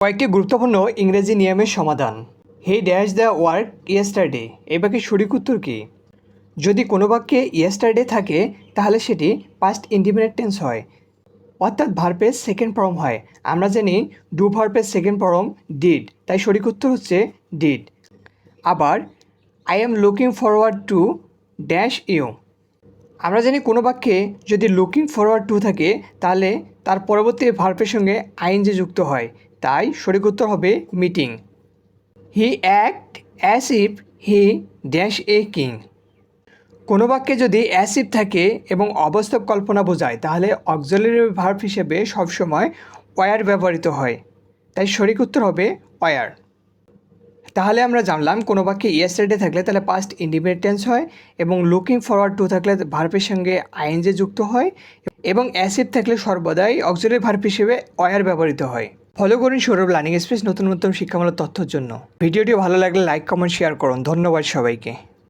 কয়েকটি গুরুত্বপূর্ণ ইংরেজি নিয়মের সমাধান। He dash the work yesterday এই বাক্যের সঠিক উত্তর কী? যদি কোনো বাক্যে ইয়েস্টারডে থাকে তাহলে সেটি পাস্ট ইনডিফিনিট টেন্স হয়, অর্থাৎ ভার্বের সেকেন্ড ফর্ম হয়। আমরা জানি ডু ভার্বের সেকেন্ড ফর্ম ডিড, তাই সঠিক উত্তর হচ্ছে ডিড। আবার I am looking forward to dash you, আমরা জানি কোনো বাক্যে যদি লুকিং ফরওয়ার্ড টু থাকে তাহলে তার পরবর্তী ভার্বের সঙ্গে আইএনজি যুক্ত হয়, তাই সঠিক উত্তর হবে meeting. He act as if he dash a king, কোনো বাক্যে যদি অ্যাস ইফ থাকে এবং অবাস্তব কল্পনা বোঝায় তাহলে অক্সিলারি ভার্ব হিসেবে সবসময় ওয়ার ব্যবহৃত হয়, তাই সঠিক উত্তর হবে ওয়ার। তাহলে আমরা জানলাম কোনো বাক্যে ইয়েস্টারডে থাকলে তাহলে পাস্ট ইনডিফিনিট টেন্স হয়, এবং লুকিং ফরওয়ার্ড টু থাকলে ভার্বের সঙ্গে আইএনজি যুক্ত হয়, এবং অ্যাস ইফ থাকলে সর্বদাই অক্সিলারি ভার্ব হিসেবে ওয়ার ব্যবহৃত হয়। ফলো করুন সৌরভ লার্নিং স্পেস নতুন নতুন শিক্ষামূলক তথ্যের জন্য। ভিডিওটি ভালো লাগলে লাইক কমেন্ট শেয়ার করুন। ধন্যবাদ সবাইকে।